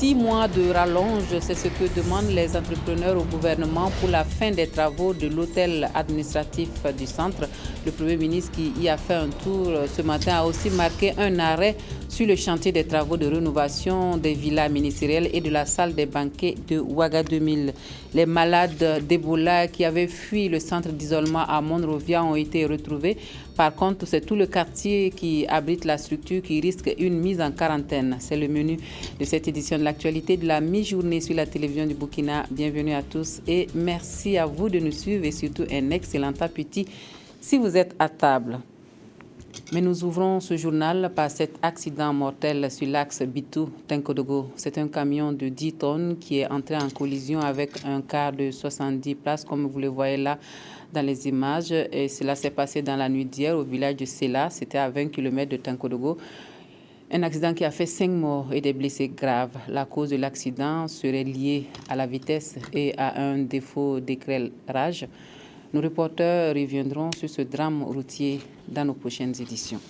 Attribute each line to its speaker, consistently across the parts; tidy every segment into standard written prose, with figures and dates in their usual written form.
Speaker 1: 6 mois de rallonge, c'est ce que demandent les entrepreneurs au gouvernement pour la fin des travaux de l'hôtel administratif du centre. Le Premier ministre qui y a fait un tour ce matin a aussi marqué un arrêt sur le chantier des travaux de rénovation des villas ministérielles et de la salle des banquets de Ouaga 2000. Les malades d'Ebola qui avaient fui le centre d'isolement à Monrovia ont été retrouvés. Par contre, c'est tout le quartier qui abrite la structure qui risque une mise en quarantaine. C'est le menu de cette édition de l'actualité de la mi-journée sur la télévision du Burkina. Bienvenue à tous et merci à vous de nous suivre et surtout un excellent appétit si vous êtes à table. Mais nous ouvrons ce journal par cet accident mortel sur l'axe Bitou-Tenkodogo. C'est un camion de 10 tonnes qui est entré en collision avec un car de 70 places, comme vous le voyez là dans les images. Et cela s'est passé dans la nuit d'hier au village de Sela. C'était à 20 km de Tenkodogo. Un accident qui a fait 5 morts et des blessés graves. La cause de l'accident serait liée à la vitesse et à un défaut d'éclairage. Nos reporters reviendront sur ce drame routier dans nos prochaines éditions.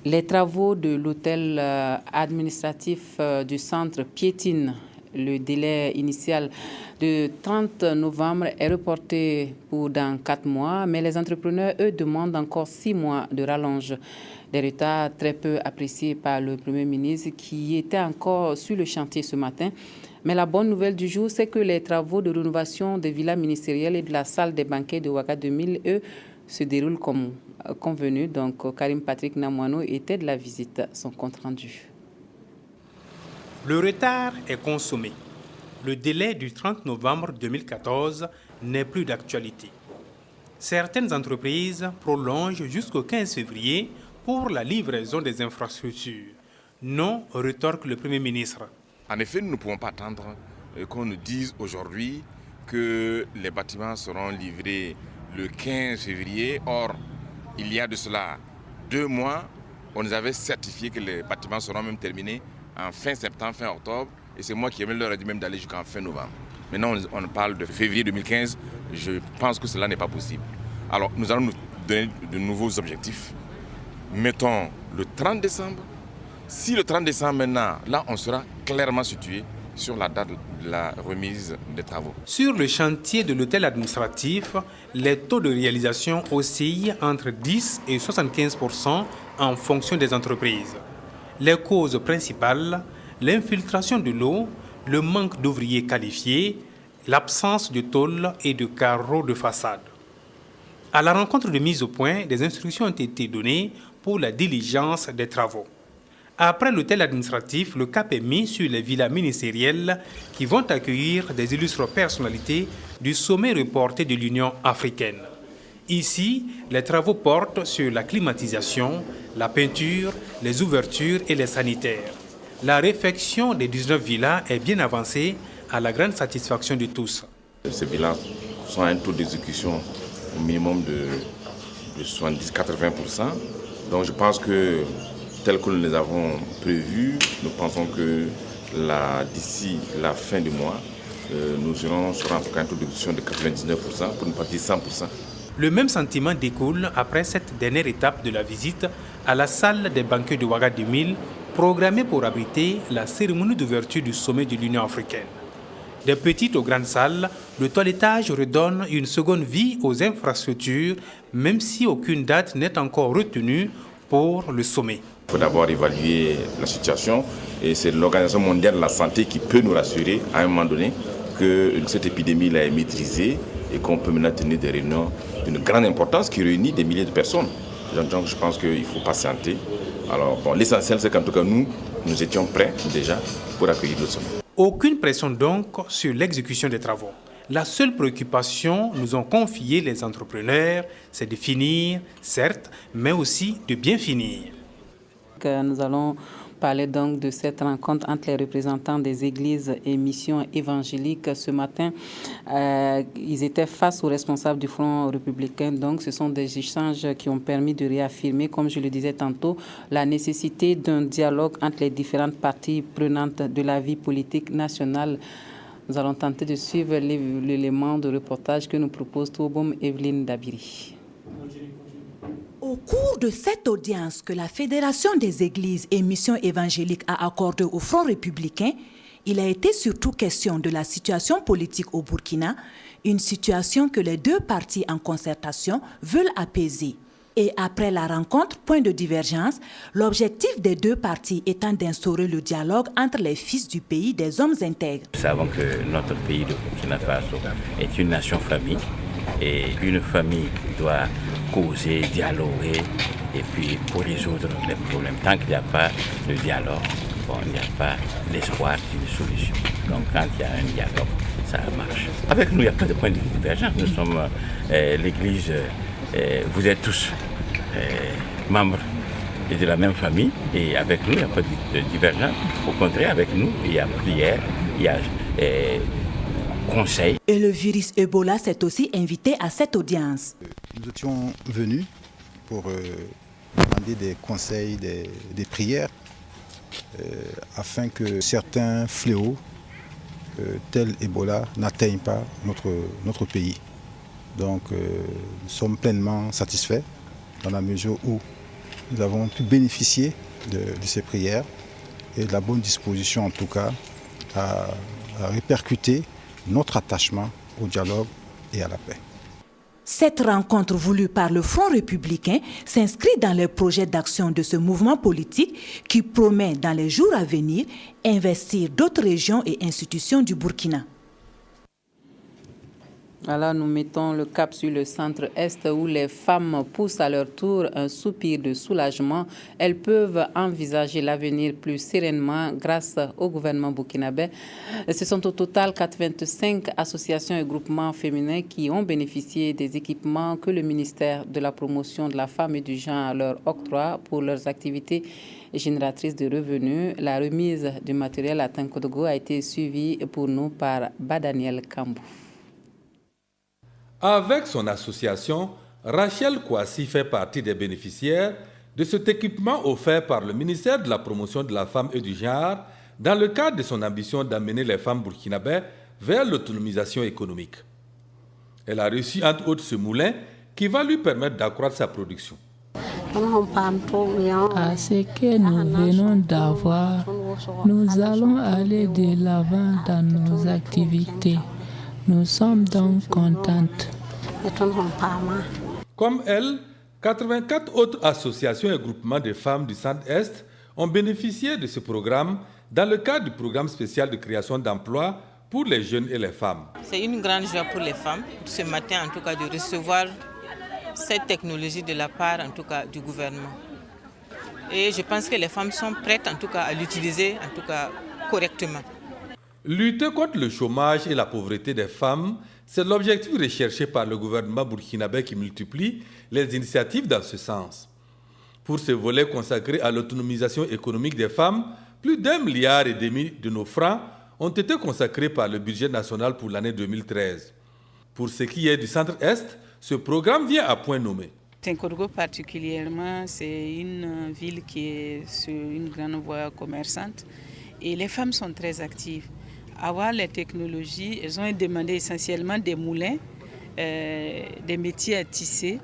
Speaker 1: Les travaux de l'hôtel administratif du centre piétinent. Le délai initial de 30 novembre est reporté pour dans 4 mois, mais les entrepreneurs, eux, demandent encore 6 mois de rallonge. Des retards très peu appréciés par le Premier ministre qui était encore sur le chantier ce matin. Mais la bonne nouvelle du jour, c'est que les travaux de rénovation des villas ministérielles et de la salle des banquets de Ouaga 2000, eux, se déroulent comme convenu. Donc, Karim Patrick Namouano était de la visite. Son compte rendu.
Speaker 2: Le retard est consommé. Le délai du 30 novembre 2014 n'est plus d'actualité. Certaines entreprises prolongent jusqu'au 15 février pour la livraison des infrastructures. Non, rétorque le Premier ministre.
Speaker 3: En effet, nous ne pouvons pas attendre qu'on nous dise aujourd'hui que les bâtiments seront livrés le 15 février. Or, il y a de cela 2 mois, on nous avait certifié que les bâtiments seront même terminés en fin septembre, fin octobre. Et c'est moi qui leur ai dit même d'aller jusqu'en fin novembre. Maintenant, on parle de février 2015. Je pense que cela n'est pas possible. Alors, nous allons nous donner de nouveaux objectifs. Mettons le 30 décembre. Si le 30 décembre maintenant, là, on sera clairement situé sur la date de la remise des travaux.
Speaker 2: Sur le chantier de l'hôtel administratif, les taux de réalisation oscillent entre 10 et 75% en fonction des entreprises. Les causes principales, l'infiltration de l'eau, le manque d'ouvriers qualifiés, l'absence de tôles et de carreaux de façade. À la rencontre de mise au point, des instructions ont été données pour la diligence des travaux. Après l'hôtel administratif, le cap est mis sur les villas ministérielles qui vont accueillir des illustres personnalités du sommet reporté de l'Union africaine. Ici, les travaux portent sur la climatisation, la peinture, les ouvertures et les sanitaires. La réfection des 19 villas est bien avancée à la grande satisfaction de tous.
Speaker 3: Ces villas sont à un taux d'exécution au minimum de 70-80%. Donc je pense que tel que nous les avons prévus, nous pensons que d'ici la fin du mois, nous serons sur un taux d'exécution de 99%, pour ne pas dire 100%.
Speaker 2: Le même sentiment découle après cette dernière étape de la visite à la salle des banquets de Ouaga 2000, programmée pour abriter la cérémonie d'ouverture du sommet de l'Union africaine. Des petites aux grandes salles, le toilettage redonne une seconde vie aux infrastructures, même si aucune date n'est encore retenue pour le sommet.
Speaker 3: Il faut d'abord évaluer la situation et c'est l'Organisation mondiale de la santé qui peut nous rassurer à un moment donné que cette épidémie est maîtrisée et qu'on peut maintenant tenir des réunions d'une grande importance qui réunit des milliers de personnes. Donc je pense qu'il faut patienter. Alors l'essentiel c'est qu'en tout cas nous étions prêts déjà pour accueillir le sommet.
Speaker 2: Aucune pression donc sur l'exécution des travaux. La seule préoccupation, nous ont confié les entrepreneurs, c'est de finir, certes, mais aussi de bien finir.
Speaker 1: Nous allons parler donc de cette rencontre entre les représentants des églises et missions évangéliques. Ce matin, ils étaient face aux responsables du Front républicain. Donc, ce sont des échanges qui ont permis de réaffirmer, comme je le disais tantôt, la nécessité d'un dialogue entre les différentes parties prenantes de la vie politique nationale. Nous allons tenter de suivre l'élément de reportage que nous propose Touboum Evelyne Dabiri.
Speaker 4: Au cours de cette audience que la Fédération des Églises et Missions évangéliques a accordée au Front républicain, il a été surtout question de la situation politique au Burkina, une situation que les deux partis en concertation veulent apaiser. Et après la rencontre, point de divergence, l'objectif des deux partis étant d'instaurer le dialogue entre les fils du pays des hommes intègres.
Speaker 5: Nous savons que notre pays, le Burkina Faso, est une nation-famille et une famille doit causer, dialoguer et puis pour résoudre les problèmes. Tant qu'il n'y a pas de dialogue, il n'y a pas d'espoir d'une solution. Donc quand il y a un dialogue, ça marche. Avec nous, il n'y a pas de point de divergence. Nous sommes l'Église, vous êtes tous membres de la même famille et avec nous, il n'y a pas de divergence. Au contraire, avec nous, il y a prière, il y a conseil.
Speaker 4: Et le virus Ebola s'est aussi invité à cette audience.
Speaker 6: Nous étions venus pour demander des conseils, des prières, afin que certains fléaux tels Ebola n'atteignent pas notre pays. Donc nous sommes pleinement satisfaits dans la mesure où nous avons pu bénéficier de ces prières et de la bonne disposition en tout cas à répercuter notre attachement au dialogue et à la paix.
Speaker 4: Cette rencontre voulue par le Front républicain s'inscrit dans les projets d'action de ce mouvement politique qui promet dans les jours à venir investir d'autres régions et institutions du Burkina.
Speaker 1: Alors nous mettons le cap sur le centre-est où les femmes poussent à leur tour un soupir de soulagement. Elles peuvent envisager l'avenir plus sereinement grâce au gouvernement burkinabé. Ce sont au total 85 associations et groupements féminins qui ont bénéficié des équipements que le ministère de la Promotion de la Femme et du Genre leur octroie pour leurs activités génératrices de revenus. La remise du matériel à Tinkodogo a été suivie pour nous par Badaniel Kambou.
Speaker 7: Avec son association, Rachel Kouassi fait partie des bénéficiaires de cet équipement offert par le ministère de la Promotion de la Femme et du Genre dans le cadre de son ambition d'amener les femmes burkinabées vers l'autonomisation économique. Elle a reçu entre autres ce moulin qui va lui permettre d'accroître sa production.
Speaker 8: À ce que nous venons d'avoir, nous allons aller de l'avant dans nos activités. Nous sommes donc contentes.
Speaker 7: Comme elle, 84 autres associations et groupements de femmes du Centre-Est ont bénéficié de ce programme dans le cadre du programme spécial de création d'emplois pour les jeunes et les femmes.
Speaker 9: C'est une grande joie pour les femmes, ce matin en tout cas, de recevoir cette technologie de la part en tout cas du gouvernement. Et je pense que les femmes sont prêtes en tout cas à l'utiliser en tout cas correctement.
Speaker 7: Lutter contre le chômage et la pauvreté des femmes, c'est l'objectif recherché par le gouvernement burkinabé qui multiplie les initiatives dans ce sens. Pour ce volet consacré à l'autonomisation économique des femmes, plus d'1,5 milliard de nos francs ont été consacrés par le budget national pour l'année 2013. Pour ce qui est du Centre-Est, ce programme vient à point nommé.
Speaker 10: Tinkodogo particulièrement, c'est une ville qui est sur une grande voie commerçante et les femmes sont très actives. Avoir les technologies, elles ont demandé essentiellement des moulins, des métiers à tisser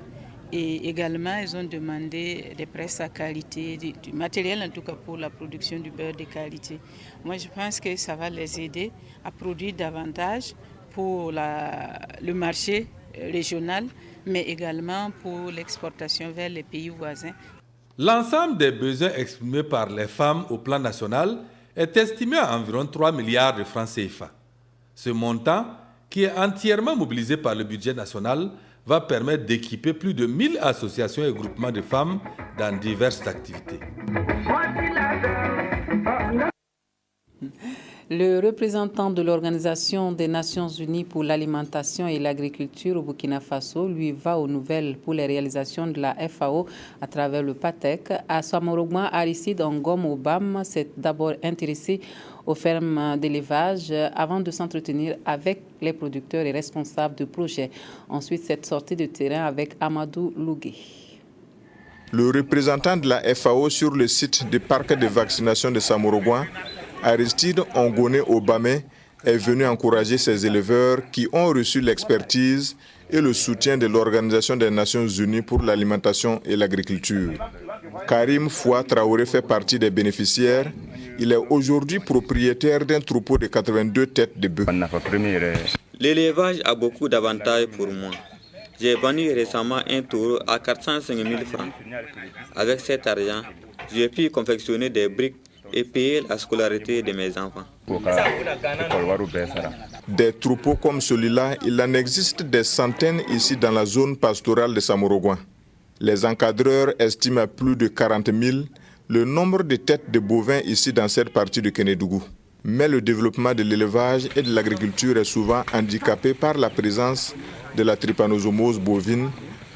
Speaker 10: et également elles ont demandé des presses à qualité, du matériel en tout cas pour la production du beurre de qualité. Moi je pense que ça va les aider à produire davantage pour le marché régional mais également pour l'exportation vers les pays voisins.
Speaker 7: L'ensemble des besoins exprimés par les femmes au plan national est estimé à environ 3 milliards de francs CFA. Ce montant, qui est entièrement mobilisé par le budget national, va permettre d'équiper plus de 1000 associations et groupements de femmes dans diverses activités.
Speaker 1: Le représentant de l'Organisation des Nations Unies pour l'alimentation et l'agriculture au Burkina Faso lui va aux nouvelles pour les réalisations de la FAO à travers le PATEC. À Samorogma, Aristide Ngom Obam s'est d'abord intéressé aux fermes d'élevage avant de s'entretenir avec les producteurs et responsables de projets. Ensuite, cette sortie de terrain avec Amadou Lougué.
Speaker 11: Le représentant de la FAO sur le site du parc de vaccination de Samorogma, Aristide Ngom Obam, est venu encourager ces éleveurs qui ont reçu l'expertise et le soutien de l'Organisation des Nations Unies pour l'alimentation et l'agriculture. Karim Foua Traoré fait partie des bénéficiaires. Il est aujourd'hui propriétaire d'un troupeau de 82 têtes de bœufs.
Speaker 12: L'élevage a beaucoup d'avantages pour moi. J'ai vendu récemment un taureau à 405 000 francs. Avec cet argent, j'ai pu confectionner des briques et payer la scolarité de mes enfants.
Speaker 11: Des troupeaux comme celui-là, il en existe des centaines ici dans la zone pastorale de Samorogoin. Les encadreurs estiment à plus de 40 000 le nombre de têtes de bovins ici dans cette partie de Kénédougou. Mais le développement de l'élevage et de l'agriculture est souvent handicapé par la présence de la trypanosomose bovine,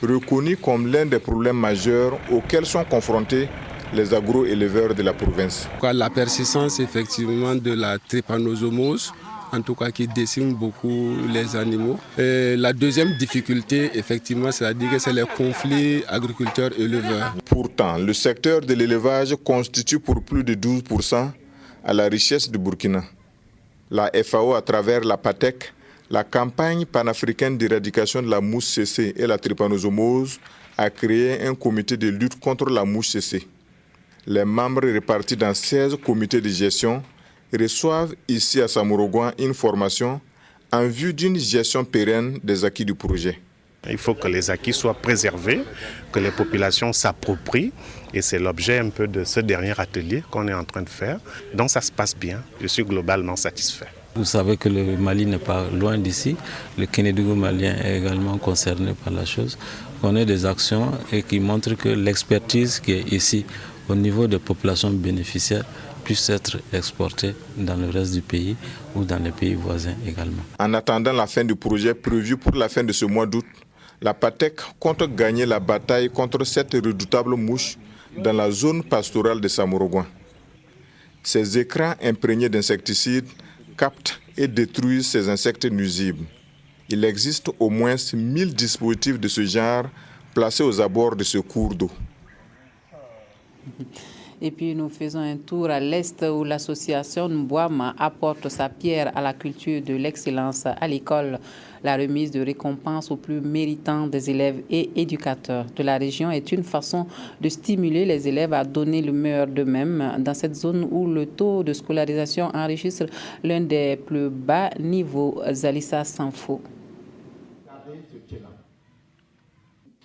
Speaker 11: reconnue comme l'un des problèmes majeurs auxquels sont confrontés les agro-éleveurs de la province.
Speaker 13: La persistance effectivement de la trypanosomose, en tout cas qui décime beaucoup les animaux. Et la deuxième difficulté, effectivement, c'est-à-dire que c'est les conflits agriculteurs-éleveurs.
Speaker 11: Pourtant, le secteur de l'élevage constitue pour plus de 12% à la richesse du Burkina. La FAO, à travers la PATEC, la campagne panafricaine d'éradication de la mouche CC et la trypanosomose, a créé un comité de lutte contre la mouche CC. Les membres répartis dans 16 comités de gestion reçoivent ici à Samorogoin une formation en vue d'une gestion pérenne des acquis du projet.
Speaker 14: Il faut que les acquis soient préservés, que les populations s'approprient, et c'est l'objet un peu de ce dernier atelier qu'on est en train de faire. Donc ça se passe bien, je suis globalement satisfait.
Speaker 15: Vous savez que le Mali n'est pas loin d'ici, le Kénédougou malien est également concerné par la chose. On a des actions et qui montrent que l'expertise qui est ici au niveau des populations bénéficiaires puisse être exportée dans le reste du pays ou dans les pays voisins également.
Speaker 11: En attendant la fin du projet prévu pour la fin de ce mois d'août, la PATEC compte gagner la bataille contre cette redoutable mouche dans la zone pastorale de Samorogoin. Ces écrans imprégnés d'insecticides captent et détruisent ces insectes nuisibles. Il existe au moins 1000 dispositifs de ce genre placés aux abords de ce cours d'eau.
Speaker 1: Et puis nous faisons un tour à l'Est où l'association Mbouama apporte sa pierre à la culture de l'excellence à l'école. La remise de récompenses aux plus méritants des élèves et éducateurs de la région est une façon de stimuler les élèves à donner le meilleur d'eux-mêmes dans cette zone où le taux de scolarisation enregistre l'un des plus bas niveaux. Zalissa Sanfo.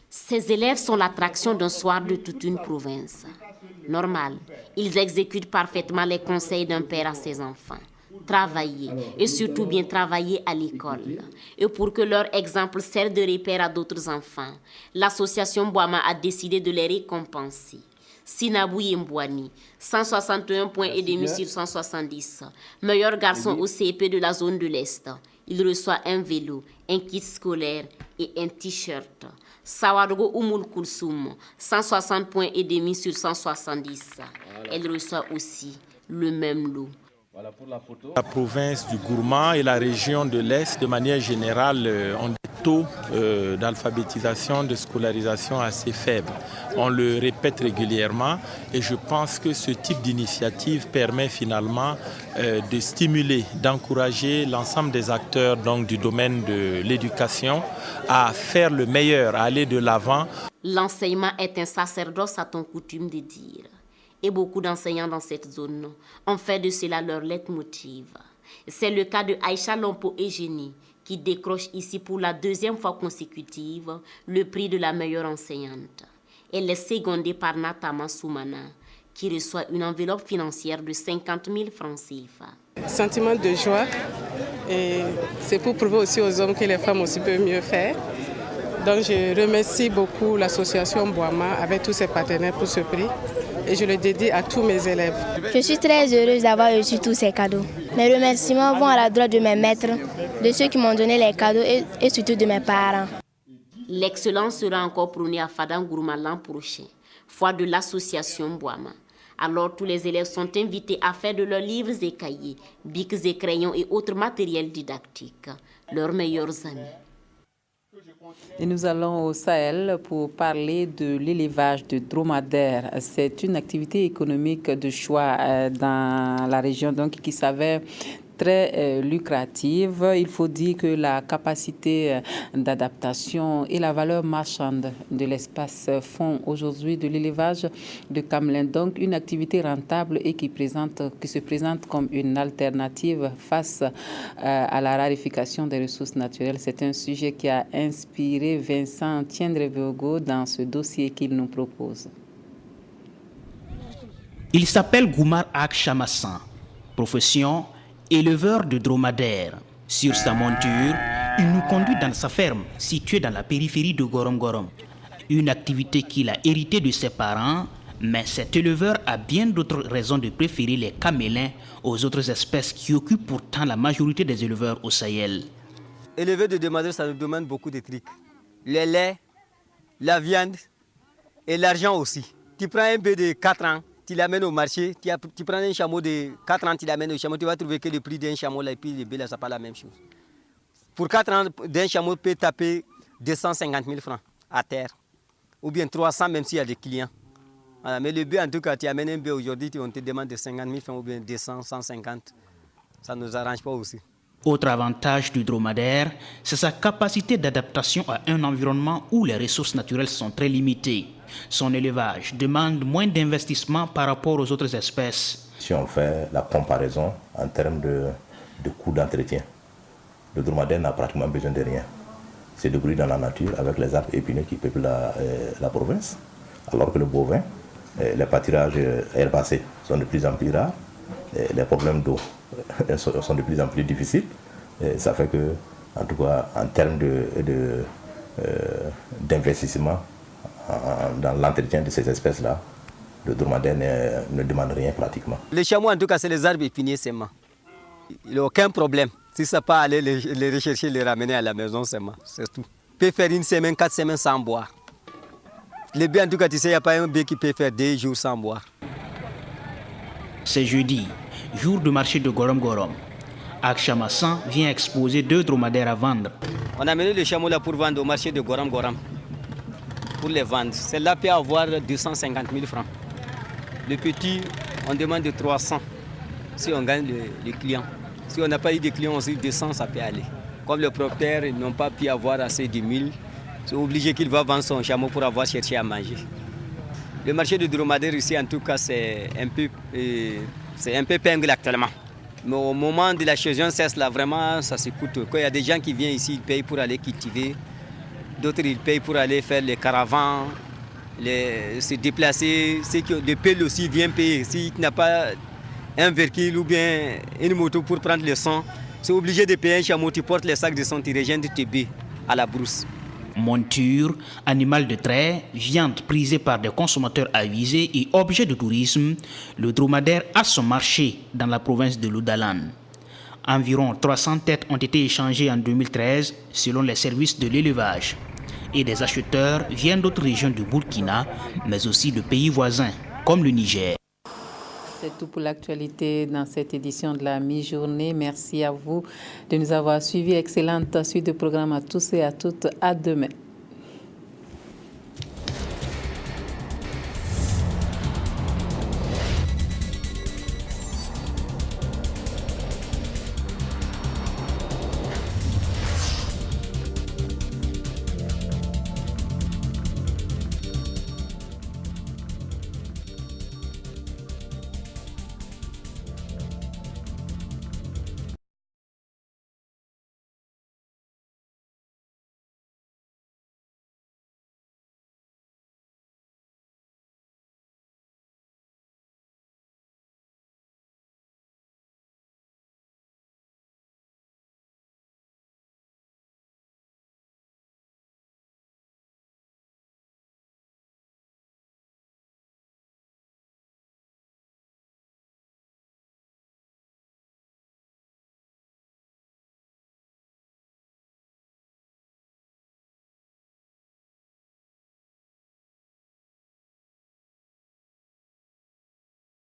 Speaker 16: Ces élèves sont l'attraction d'un soir de toute une province. Normal, ils exécutent parfaitement les conseils d'un père à ses enfants. Travailler et surtout bien travailler à l'école. Et pour que leur exemple serve de repère à d'autres enfants, l'association Mbouama a décidé de les récompenser. Sinabou Mbouani, 161 points et demi sur 170, meilleur garçon au CEP de la zone de l'Est. Il reçoit un vélo, un kit scolaire et un t-shirt. Sawadogo Oumoul Koulsoum, 160 points et demi sur 170. Elle reçoit aussi le même lot.
Speaker 17: Voilà pour la photo. La province du Gourma et la région de l'Est, de manière générale, ont des taux d'alphabétisation, de scolarisation assez faibles. On le répète régulièrement et je pense que ce type d'initiative permet finalement de stimuler, d'encourager l'ensemble des acteurs donc, du domaine de l'éducation à faire le meilleur, à aller de l'avant.
Speaker 16: L'enseignement est un sacerdoce, a-t-on coutume de dire. Et beaucoup d'enseignants dans cette zone ont fait de cela leur leitmotiv. C'est le cas de Aïcha Lompo-Eugénie, qui décroche ici pour la deuxième fois consécutive le prix de la meilleure enseignante. Elle est secondée par Natama Soumana, qui reçoit une enveloppe financière de 50 000 francs CFA.
Speaker 18: Sentiment de joie, et c'est pour prouver aussi aux hommes que les femmes aussi peuvent mieux faire. Donc je remercie beaucoup l'association Mbouama avec tous ses partenaires pour ce prix. Et je le dédie à tous mes élèves.
Speaker 19: Je suis très heureuse d'avoir reçu tous ces cadeaux. Mes remerciements vont à la droite de mes maîtres, de ceux qui m'ont donné les cadeaux et surtout de mes parents.
Speaker 16: L'excellence sera encore prônée à Fadam Gourma l'an prochain, foire de l'association Mbouama. Alors tous les élèves sont invités à faire de leurs livres et cahiers, bics et crayons et autres matériels didactiques leurs meilleurs amis.
Speaker 1: Et nous allons au Sahel pour parler de l'élevage de dromadaires. C'est une activité économique de choix dans la région donc, qui s'avère très lucrative. Il faut dire que la capacité d'adaptation et la valeur marchande de l'espace font aujourd'hui de l'élevage de camelins donc une activité rentable et qui se présente comme une alternative face à la raréfaction des ressources naturelles. C'est un sujet qui a inspiré Vincent Tiendrevogo dans ce dossier qu'il nous propose.
Speaker 20: Il s'appelle Goumar Ak Chamassan, profession éleveur de dromadaires. Sur sa monture, il nous conduit dans sa ferme située dans la périphérie de Gorom Gorom. Une activité qu'il a héritée de ses parents, mais cet éleveur a bien d'autres raisons de préférer les camélins aux autres espèces qui occupent pourtant la majorité des éleveurs au Sahel.
Speaker 21: Élever de dromadaires, ça nous demande beaucoup de trucs. Le lait, la viande et l'argent aussi. Tu prends un bébé de 4 ans, tu l'amènes au marché, tu prends un chameau de 4 ans, tu l'amènes au chameau, tu vas trouver que le prix d'un chameau là, et puis le bébé là, ça n'est pas la même chose. Pour 4 ans, d'un chameau peut taper 250 000 francs à terre, ou bien 300 même s'il y a des clients. Voilà, mais le bébé, en tout cas, tu amènes un bébé aujourd'hui, on te demande de 50 000 francs ou bien 200, 150. Ça ne nous arrange pas aussi.
Speaker 20: Autre avantage du dromadaire, c'est sa capacité d'adaptation à un environnement où les ressources naturelles sont très limitées. Son élevage demande moins d'investissement par rapport aux autres espèces.
Speaker 22: Si on fait la comparaison en termes de coût d'entretien, le dromadaire n'a pratiquement besoin de rien. C'est débrouillé dans la nature avec les arbres épineux qui peuplent la province, alors que le bovin, les pâturages herbacés sont de plus en plus rares, les problèmes d'eau sont de plus en plus difficiles. Ça fait que, en tout cas, en termes d'investissement dans l'entretien de ces espèces-là, le dromadaire ne demande rien pratiquement.
Speaker 21: Les chameaux, en tout cas, c'est les arbres épineux seulement. Il n'y a aucun problème. Si ça peut aller les rechercher, les ramener à la maison seulement, c'est tout. Il peut faire 1 semaine, 4 semaines sans boire. Les bébés, en tout cas, tu sais, il n'y a pas un bébé qui peut faire 2 jours sans boire.
Speaker 20: C'est jeudi, jour de marché de Gorom Gorom. Ak Chamassan vient exposer 2 dromadaires à vendre.
Speaker 21: On a amené le chameau là pour vendre au marché de Gorom Gorom. Pour les vendre. Celle-là peut avoir 250 000 francs. Le petit, on demande de 300 si on gagne les clients. Si on n'a pas eu de clients aussi, 200, ça peut aller. Comme le propriétaire, ils n'ont pas pu avoir assez de 1000, c'est obligé qu'il va vendre son chameau pour avoir cherché à manger. Le marché de dromadaire ici, en tout cas, c'est un peu pingle actuellement. Mais au moment de la saison cesse là, vraiment, ça se coûte. Quand il y a des gens qui viennent ici, ils payent pour aller cultiver. D'autres, ils payent pour aller faire les caravanes, se déplacer. Ceux qui ont des pelles aussi viennent payer. Si tu n'as pas un véhicule ou bien une moto pour prendre le sang, c'est obligé de payer un chameau. Tu portes les sacs de sang, tu rejoins tes baies à la brousse.
Speaker 20: Monture, animal de trait, viande prisée par des consommateurs avisés et objet de tourisme, le dromadaire a son marché dans la province de l'Oudalan. Environ 300 têtes ont été échangées en 2013 selon les services de l'élevage. Et des acheteurs viennent d'autres régions du Burkina, mais aussi de pays voisins, comme le Niger.
Speaker 1: C'est tout pour l'actualité dans cette édition de la mi-journée. Merci à vous de nous avoir suivis. Excellente suite de programme à tous et à toutes. À demain.